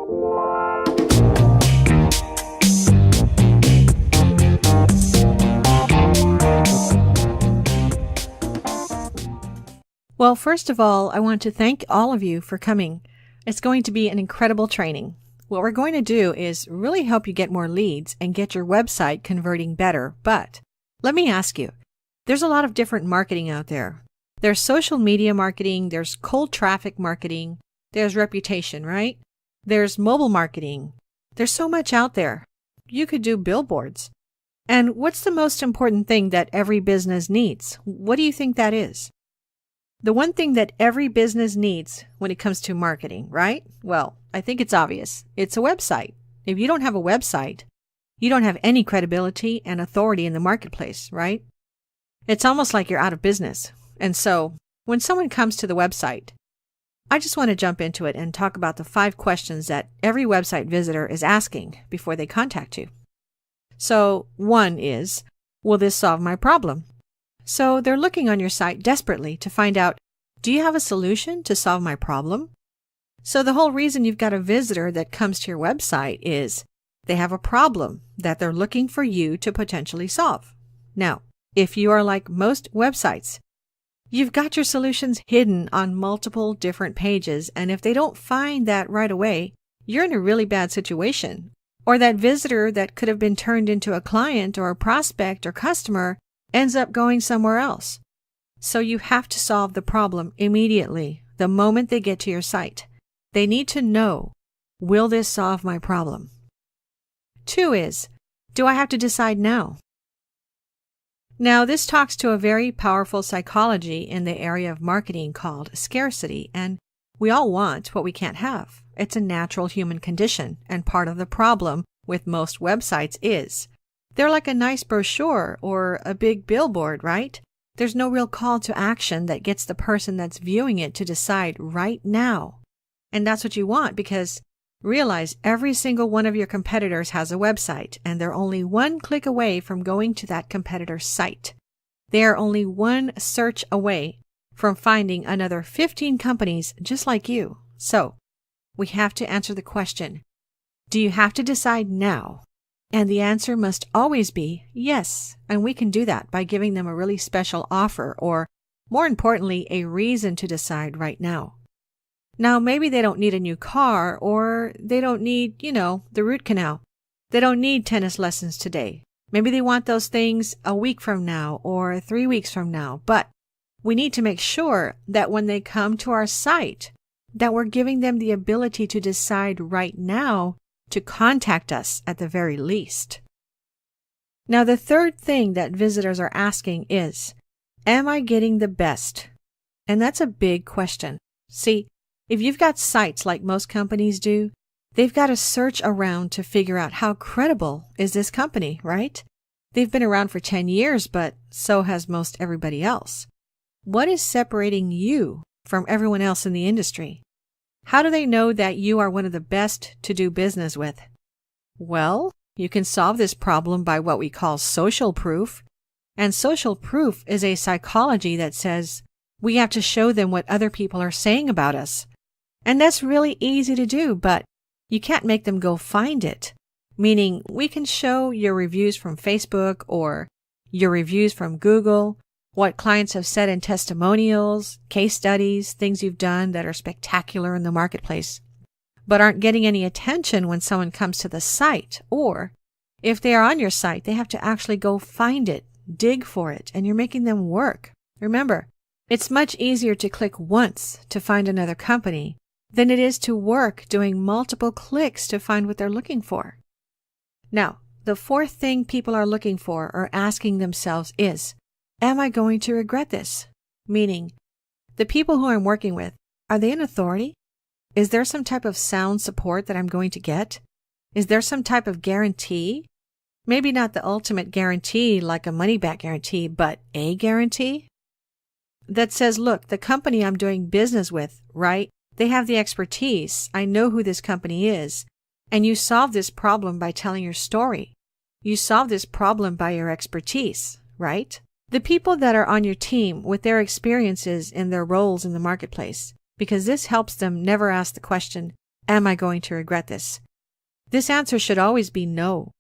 Well, first of all, I want to thank all of you for coming. It's going to be an incredible training. What we're going to do is really help you get more leads and get your website converting better. But let me ask you, there's a lot of different marketing out there. There's social media marketing, there's cold traffic marketing, there's reputation, right? There's mobile marketing. There's so much out there. You could do billboards. And what's the most important thing that every business needs? What do you think that is? The one thing that every business needs when it comes to marketing, right? Well, I think it's obvious. It's a website. If you don't have a website, you don't have any credibility and authority in the marketplace, right? It's almost like you're out of business. And so when someone comes to the website, I just want to jump into it and talk about the 5 questions that every website visitor is asking before they contact you. So 1 is, will this solve my problem? So they're looking on your site desperately to find out, do you have a solution to solve my problem? So the whole reason you've got a visitor that comes to your website is they have a problem that they're looking for you to potentially solve. Now, if you are like most websites, you've got your solutions hidden on multiple different pages, and if they don't find that right away, you're in a really bad situation. Or that visitor that could have been turned into a client or a prospect or customer ends up going somewhere else. So you have to solve the problem immediately, the moment they get to your site. They need to know, will this solve my problem? 2 is, do I have to decide now? Now, this talks to a very powerful psychology in the area of marketing called scarcity, and we all want what we can't have. It's a natural human condition, and part of the problem with most websites is they're like a nice brochure or a big billboard, right? There's no real call to action that gets the person that's viewing it to decide right now. And that's what you want, because realize every single one of your competitors has a website, and they're only 1 click away from going to that competitor's site. They are only 1 search away from finding another 15 companies just like you. So we have to answer the question, do you have to decide now? And the answer must always be yes. And we can do that by giving them a really special offer, or more importantly, a reason to decide right now. Now, maybe they don't need a new car, or they don't need, the root canal. They don't need tennis lessons today. Maybe they want those things a week from now or 3 weeks from now. But we need to make sure that when they come to our site, that we're giving them the ability to decide right now to contact us at the very least. Now, the third thing that visitors are asking is, am I getting the best? And that's a big question. See, if you've got sites like most companies do, they've got to search around to figure out how credible is this company, right? They've been around for 10 years, but so has most everybody else. What is separating you from everyone else in the industry? How do they know that you are one of the best to do business with? Well, you can solve this problem by what we call social proof. And social proof is a psychology that says we have to show them what other people are saying about us. And that's really easy to do, but you can't make them go find it. Meaning, we can show your reviews from Facebook or your reviews from Google, what clients have said in testimonials, case studies, things you've done that are spectacular in the marketplace, but aren't getting any attention when someone comes to the site. Or if they are on your site, they have to actually go find it, dig for it, and you're making them work. Remember, it's much easier to click once to find another company than it is to work doing multiple clicks to find what they're looking for. Now, the fourth thing people are looking for or asking themselves is, am I going to regret this? Meaning, the people who I'm working with, are they in authority? Is there some type of sound support that I'm going to get? Is there some type of guarantee? Maybe not the ultimate guarantee like a money-back guarantee, but a guarantee that says, look, the company I'm doing business with, right? They have the expertise. I know who this company is. And you solve this problem by telling your story. You solve this problem by your expertise, right? The people that are on your team with their experiences in their roles in the marketplace, because this helps them never ask the question, Am I going to regret this? This answer should always be no,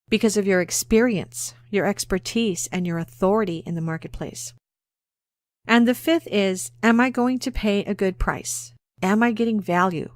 because of your experience, your expertise, and your authority in the marketplace. And the fifth is, am I going to pay a good price? Am I getting value?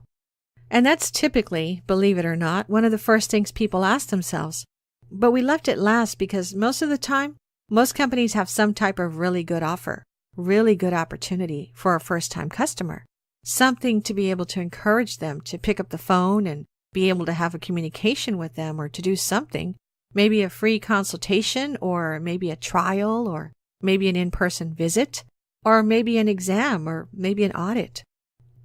And that's typically, believe it or not, one of the first things people ask themselves. But we left it last because most of the time, most companies have some type of really good offer, really good opportunity for a first-time customer. Something to be able to encourage them to pick up the phone and be able to have a communication with them or to do something, maybe a free consultation or maybe a trial or maybe an in-person visit or maybe an exam or maybe an audit.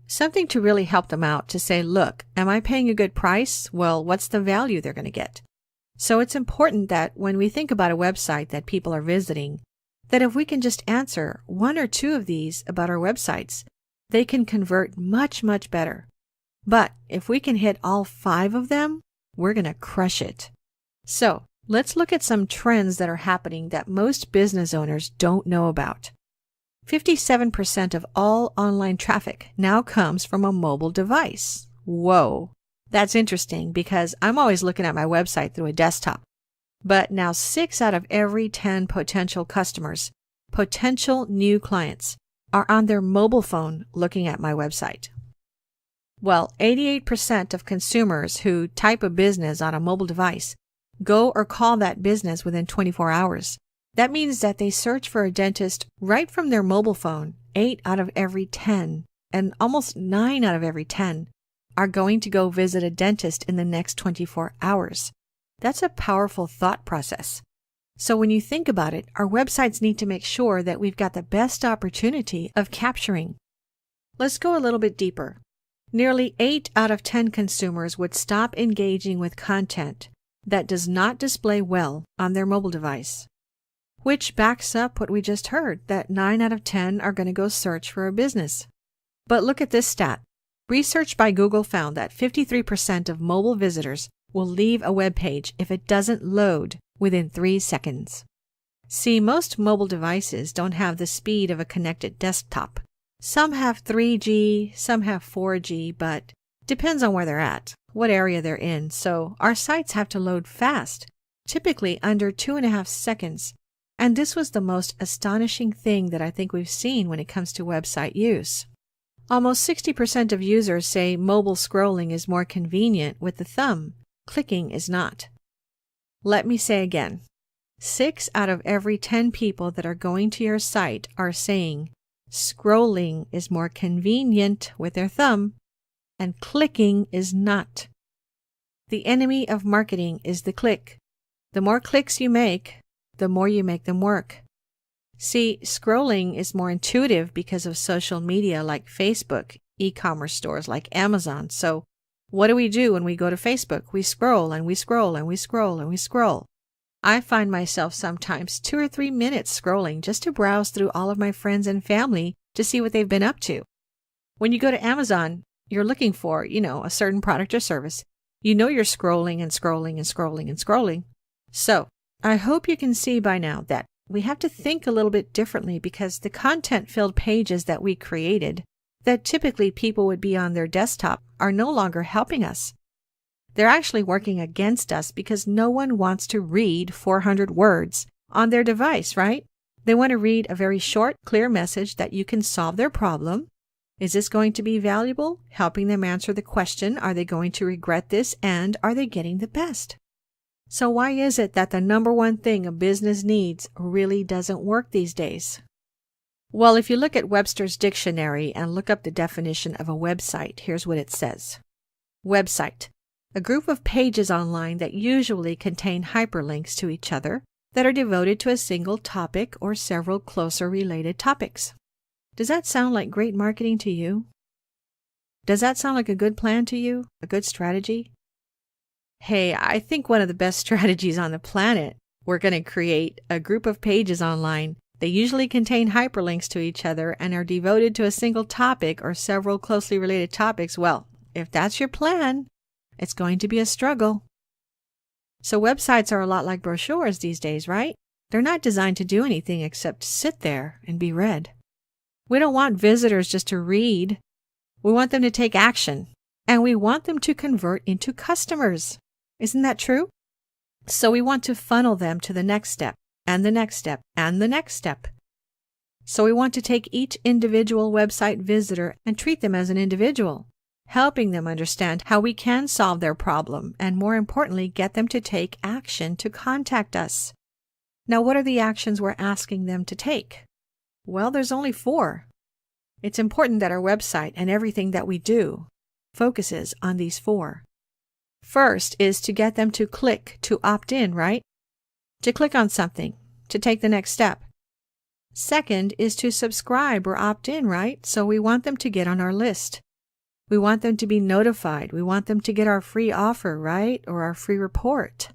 Something to really help them out to say, look, am I paying a good price? Well, what's the value they're going to get? So it's important that when we think about a website that people are visiting, that if we can just answer one or two of these about our websites, they can convert much, much better. But if we can hit all 5 of them, we're going to crush it. So let's look at some trends that are happening that most business owners don't know about. 57% of all online traffic now comes from a mobile device. Whoa, that's interesting because I'm always looking at my website through a desktop. But now 6 out of every 10 potential customers, potential new clients, are on their mobile phone looking at my website. Well, 88% of consumers who type a business on a mobile device go or call that business within 24 hours. That means that they search for a dentist right from their mobile phone. 8 out of every 10, and almost 9 out of every 10, are going to go visit a dentist in the next 24 hours. That's a powerful thought process. So when you think about it, our websites need to make sure that we've got the best opportunity of capturing. Let's go a little bit deeper. Nearly 8 out of 10 consumers would stop engaging with content that does not display well on their mobile device, which backs up what we just heard, that 9 out of 10 are going to go search for a business. But look at this stat. Research by Google found that 53% of mobile visitors will leave a web page if it doesn't load within 3 seconds. See, most mobile devices don't have the speed of a connected desktop. Some have 3G, some have 4G, but depends on where they're at, what area they're in. So our sites have to load fast, typically under 2.5 seconds. And this was the most astonishing thing that I think we've seen when it comes to website use. Almost 60% of users say mobile scrolling is more convenient with the thumb. Clicking is not. Let me say again, 6 out of every 10 people that are going to your site are saying scrolling is more convenient with their thumb and clicking is not. The enemy of marketing is the click. The more clicks you make, the more you make them work. See, scrolling is more intuitive because of social media like Facebook, e-commerce stores like Amazon. So what do we do when we go to Facebook? We scroll and we scroll and we scroll and we scroll. I find myself sometimes 2 or 3 minutes scrolling just to browse through all of my friends and family to see what they've been up to. When you go to Amazon, you're looking for, a certain product or service. You're scrolling and scrolling and scrolling and scrolling. So I hope you can see by now that we have to think a little bit differently because the content-filled pages that we created that typically people would be on their desktop are no longer helping us. They're actually working against us because no one wants to read 400 words on their device, right? They want to read a very short, clear message that you can solve their problem. Is this going to be valuable? Helping them answer the question, are they going to regret this? And are they getting the best? So why is it that the number one thing a business needs really doesn't work these days? Well, if you look at Webster's dictionary and look up the definition of a website, here's what it says. Website, a group of pages online that usually contain hyperlinks to each other that are devoted to a single topic or several closer related topics. Does that sound like great marketing to you? Does that sound like a good plan to you? A good strategy? Hey, I think one of the best strategies on the planet, we're going to create a group of pages online. They usually contain hyperlinks to each other and are devoted to a single topic or several closely related topics. Well, if that's your plan, it's going to be a struggle. So websites are a lot like brochures these days, right? They're not designed to do anything except sit there and be read. We don't want visitors just to read. We want them to take action. and we want them to convert into customers. Isn't that true? So we want to funnel them to the next step, and the next step, and the next step. So we want to take each individual website visitor and treat them as an individual, helping them understand how we can solve their problem, and more importantly, get them to take action to contact us. Now, what are the actions we're asking them to take? Well, there's only 4. It's important that our website and everything that we do focuses on these 4. First is to get them to click to opt in, right? To click on something, to take the next step. Second is to subscribe or opt in, right? So we want them to get on our list. We want them to be notified. We want them to get our free offer, right? Or our free report.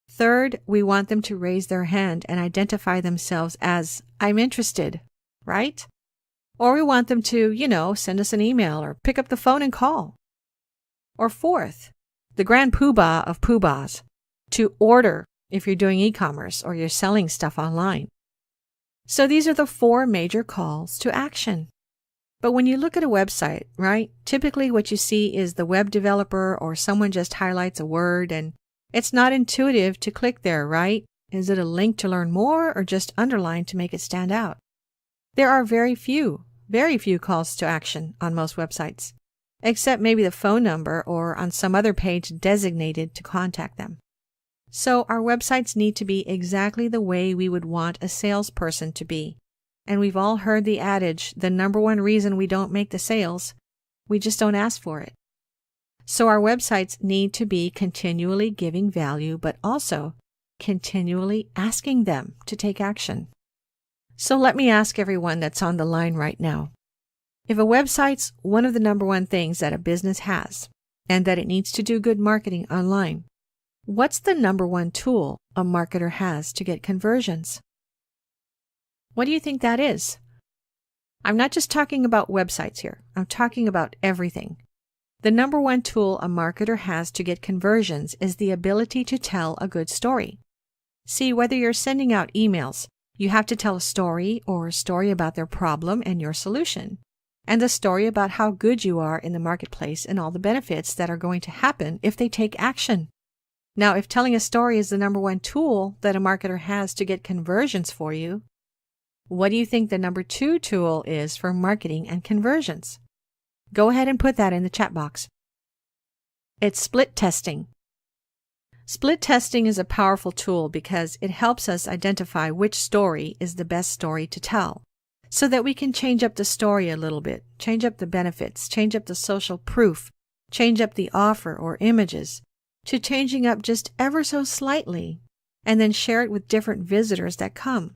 Third, we want them to raise their hand and identify themselves as, I'm interested, right? Or we want them to, send us an email or pick up the phone and call. Or fourth, the grand poobah of poobahs, to order if you're doing e-commerce or you're selling stuff online. So these are the 4 major calls to action. But when you look at a website, right, typically what you see is the web developer or someone just highlights a word and it's not intuitive to click there, right? Is it a link to learn more or just underlined to make it stand out? There are very few calls to action on most websites, except maybe the phone number or on some other page designated to contact them. So our websites need to be exactly the way we would want a salesperson to be. And we've all heard the adage, the number one reason we don't make the sales, we just don't ask for it. So our websites need to be continually giving value, but also continually asking them to take action. So let me ask everyone that's on the line right now. If a website's one of the number one things that a business has, and that it needs to do good marketing online, what's the number one tool a marketer has to get conversions? What do you think that is? I'm not just talking about websites here. I'm talking about everything. The number one tool a marketer has to get conversions is the ability to tell a good story. See, whether you're sending out emails, you have to tell a story or a story about their problem and your solution, and a story about how good you are in the marketplace and all the benefits that are going to happen if they take action. Now, if telling a story is the number one tool that a marketer has to get conversions for you, what do you think the number 2 tool is for marketing and conversions? Go ahead and put that in the chat box. It's split testing. Split testing is a powerful tool because it helps us identify which story is the best story to tell, so that we can change up the story a little bit, change up the benefits, change up the social proof, change up the offer or images, to changing up just ever so slightly, and then share it with different visitors that come,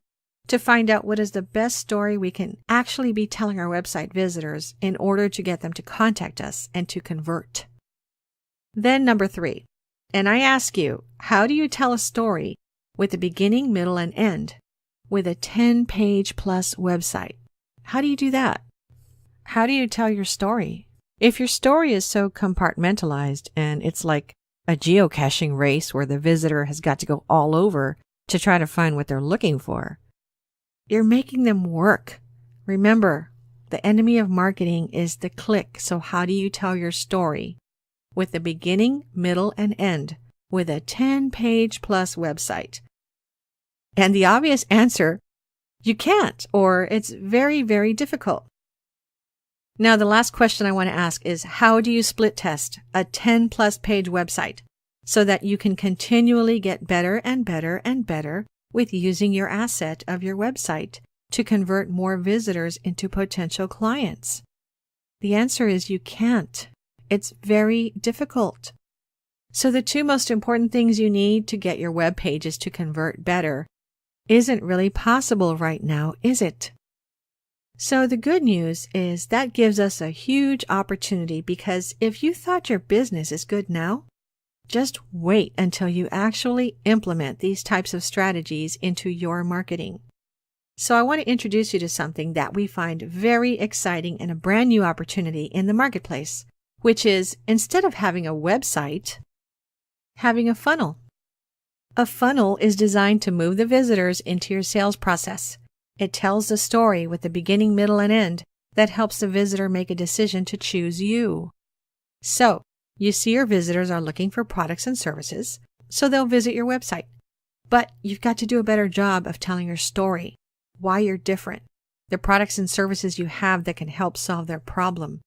to find out what is the best story we can actually be telling our website visitors in order to get them to contact us and to convert. Then number 3, and I ask you, how do you tell a story with a beginning, middle, and end with a 10-page plus website? How do you do that? How do you tell your story? If your story is so compartmentalized and it's like a geocaching race where the visitor has got to go all over to try to find what they're looking for, you're making them work. Remember, the enemy of marketing is the click. So how do you tell your story with the beginning, middle, and end with a 10-page plus website? And the obvious answer, you can't, or it's very, very difficult. Now, the last question I want to ask is, how do you split test a 10-plus page website so that you can continually get better and better and better with using your asset of your website to convert more visitors into potential clients? The answer is you can't. It's very difficult. So the 2 most important things you need to get your web pages to convert better isn't really possible right now, is it? So the good news is that gives us a huge opportunity, because if you thought your business is good now, just wait until you actually implement these types of strategies into your marketing. So I want to introduce you to something that we find very exciting and a brand new opportunity in the marketplace, which is, instead of having a website, having a funnel. A funnel is designed to move the visitors into your sales process. It tells the story with the beginning, middle, and end that helps the visitor make a decision to choose you. So, you see your visitors are looking for products and services, so they'll visit your website. But you've got to do a better job of telling your story, why you're different, the products and services you have that can help solve their problem.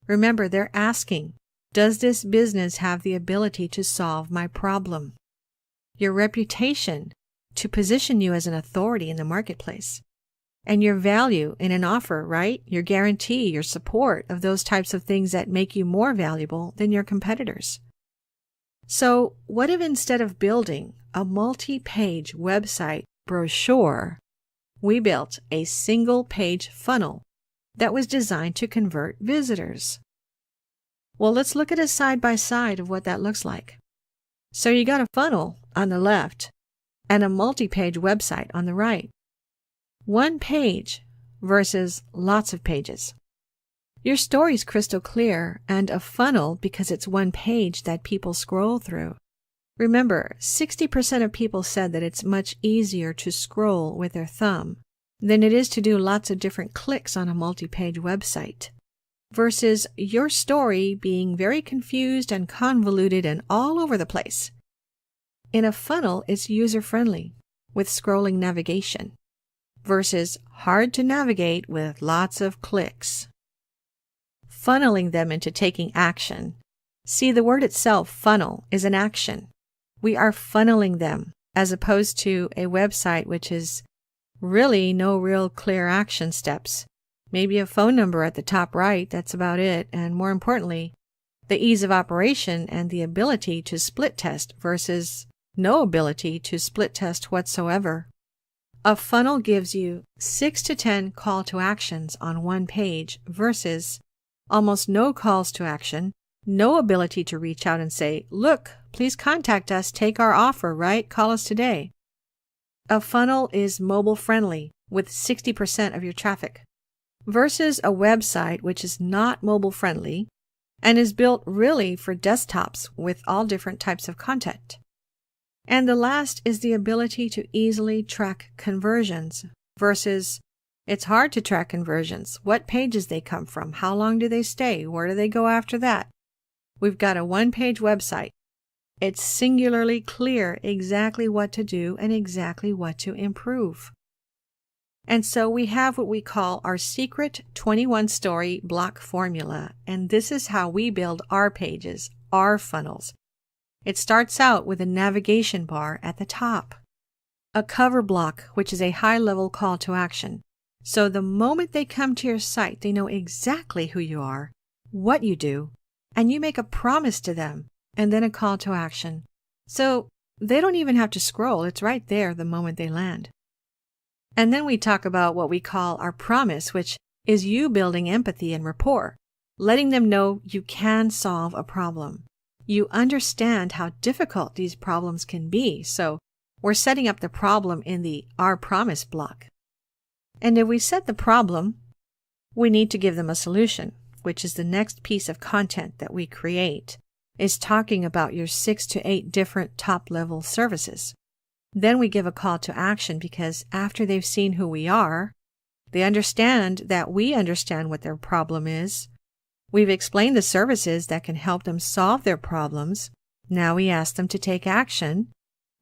Remember, they're asking, does this business have the ability to solve my problem? Your reputation to position you as an authority in the marketplace. And your value in an offer, right? Your guarantee, your support of those types of things that make you more valuable than your competitors. So what if instead of building a multi-page website brochure, we built a single-page funnel that was designed to convert visitors? Well, let's look at a side-by-side of what that looks like. So you got a funnel on the left and a multi-page website on the right. One page versus lots of pages. Your story's crystal clear and a funnel because it's one page that people scroll through. Remember, 60% of people said that it's much easier to scroll with their thumb than it is to do lots of different clicks on a multi-page website, versus your story being very confused and convoluted and all over the place. In a funnel, it's user-friendly with scrolling navigation, versus hard to navigate with lots of clicks. Funneling them into taking action. See, the word itself, funnel, is an action. We are funneling them, as opposed to a website which is really no real clear action steps. Maybe a phone number at the top right, that's about it, and more importantly, the ease of operation and the ability to split test versus no ability to split test whatsoever. A funnel gives you 6 to 10 call to actions on one page versus almost no calls to action, no ability to reach out and say, look, please contact us, take our offer, right? Call us today. A funnel is mobile friendly with 60% of your traffic versus a website which is not mobile friendly and is built really for desktops with all different types of content. And the last is the ability to easily track conversions versus it's hard to track conversions. What pages they come from? How long do they stay? Where do they go after that? We've got a one-page website. It's singularly clear exactly what to do and exactly what to improve. And so we have what we call our secret 21-story block formula, and this is how we build our pages, our funnels. It starts out with a navigation bar at the top, a cover block, which is a high-level call to action. So the moment they come to your site, they know exactly who you are, what you do, and you make a promise to them, and then a call to action. So they don't even have to scroll. It's right there the moment they land. And then we talk about what we call our promise, which is you building empathy and rapport, letting them know you can solve a problem. You understand how difficult these problems can be, so we're setting up the problem in the Our Promise block. And if we set the problem, we need to give them a solution, which is the next piece of content that we create, is talking about your 6 to 8 different top-level services. Then we give a call to action because after they've seen who we are, they understand that we understand what their problem is. We've explained the services that can help them solve their problems. Now we ask them to take action.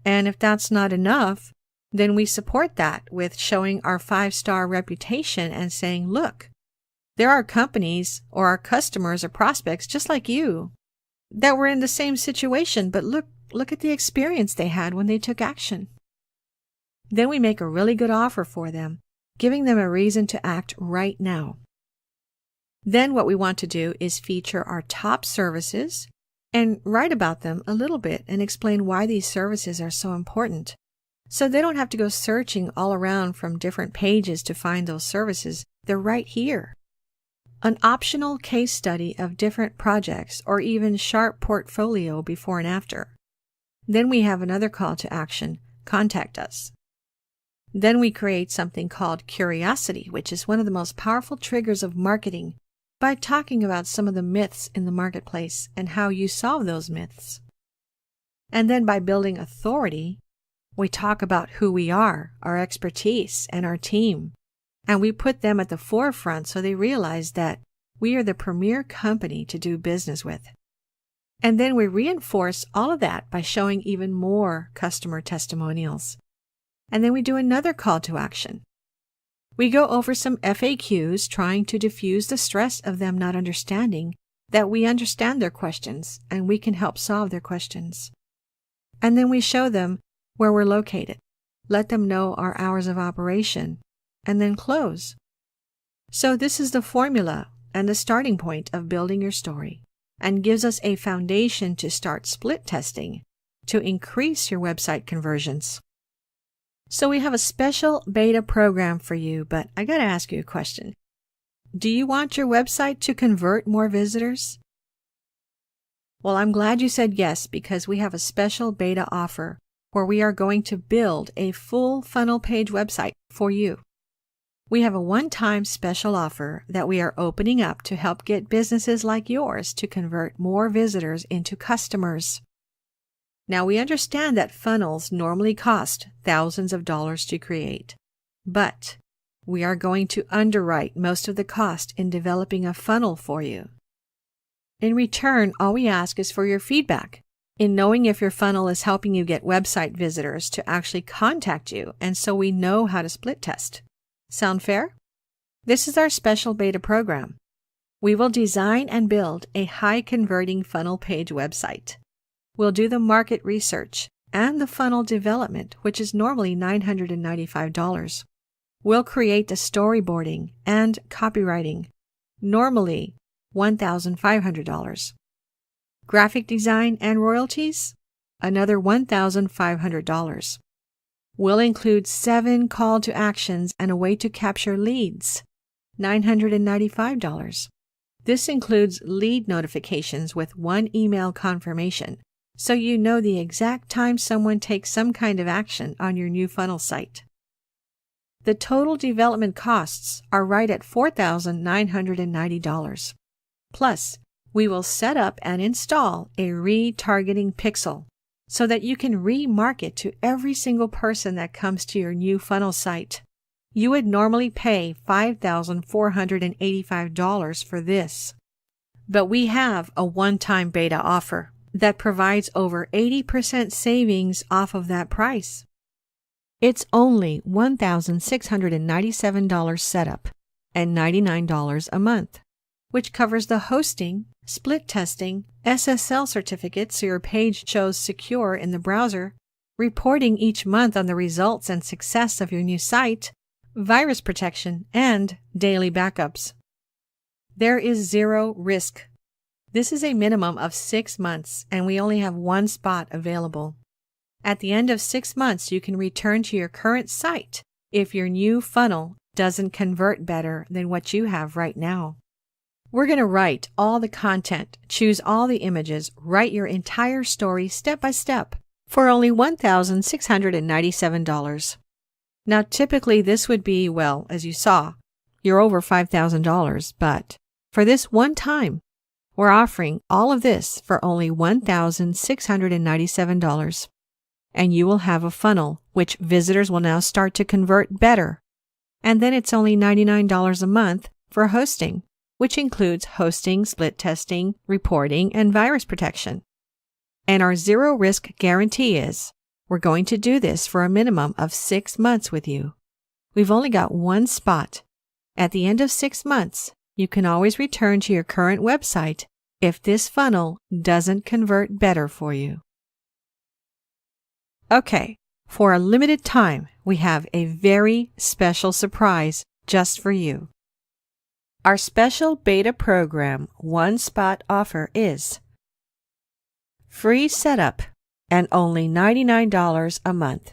And if that's not enough, then we support that with showing our 5-star reputation and saying, look, there are companies or our customers or prospects just like you that were in the same situation, but look at the experience they had when they took action. Then we make a really good offer for them, giving them a reason to act right now. Then what we want to do is feature our top services and write about them a little bit and explain why these services are so important. So they don't have to go searching all around from different pages to find those services. They're right here. An optional case study of different projects or even sharp portfolio before and after. Then we have another call to action, contact us. Then we create something called curiosity, which is one of the most powerful triggers of marketing, by talking about some of the myths in the marketplace and how you solve those myths. And then by building authority, we talk about who we are, our expertise, and our team. And we put them at the forefront so they realize that we are the premier company to do business with. And then we reinforce all of that by showing even more customer testimonials. And then we do another call to action. We go over some FAQs trying to diffuse the stress of them not understanding that we understand their questions and we can help solve their questions. And then we show them where we're located, let them know our hours of operation, and then close. So this is the formula and the starting point of building your story, and gives us a foundation to start split testing to increase your website conversions. So we have a special beta program for you, but I gotta ask you a question. Do you want your website to convert more visitors? Well, I'm glad you said yes, because we have a special beta offer where we are going to build a full funnel page website for you. We have a one-time special offer that we are opening up to help get businesses like yours to convert more visitors into customers. Now, we understand that funnels normally cost thousands of dollars to create, but we are going to underwrite most of the cost in developing a funnel for you. In return, all we ask is for your feedback in knowing if your funnel is helping you get website visitors to actually contact you, and so we know how to split test. Sound fair? This is our special beta program. We will design and build a high-converting funnel page website. We'll do the market research and the funnel development, which is normally $995. We'll create the storyboarding and copywriting, normally $1,500. Graphic design and royalties, another $1,500. We'll include 7 call to actions and a way to capture leads, $995. This includes lead notifications with 1 email confirmation, so you know the exact time someone takes some kind of action on your new funnel site. The total development costs are right at $4,990. Plus, we will set up and install a retargeting pixel so that you can remarket to every single person that comes to your new funnel site. You would normally pay $5,485 for this. But we have a one-time beta offer that provides over 80% savings off of that price. It's only $1,697 setup and $99 a month, which covers the hosting, split testing, SSL certificate so your page shows secure in the browser, reporting each month on the results and success of your new site, virus protection, and daily backups. There is zero risk. This is a minimum of 6 months, and we only have 1 spot available. At the end of 6 months, you can return to your current site if your new funnel doesn't convert better than what you have right now. We're going to write all the content, choose all the images, write your entire story step by step for only $1,697. Now, typically this would be, well, as you saw, you're over $5,000, but for this one time, we're offering all of this for only $1,697. And you will have a funnel which visitors will now start to convert better. And then it's only $99 a month for hosting, which includes hosting, split testing, reporting, and virus protection. And our zero risk guarantee is we're going to do this for a minimum of 6 months with you. We've only got 1 spot. At the end of 6 months, you can always return to your current website if this funnel doesn't convert better for you. Okay, for a limited time, we have a very special surprise just for you. Our special beta program 1-spot offer is free setup and only $99 a month.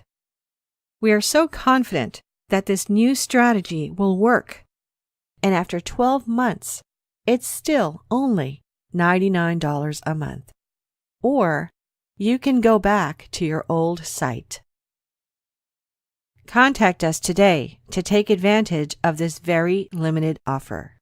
We are so confident that this new strategy will work, and after 12 months, it's still only $99 a month. Or you can go back to your old site. Contact us today to take advantage of this very limited offer.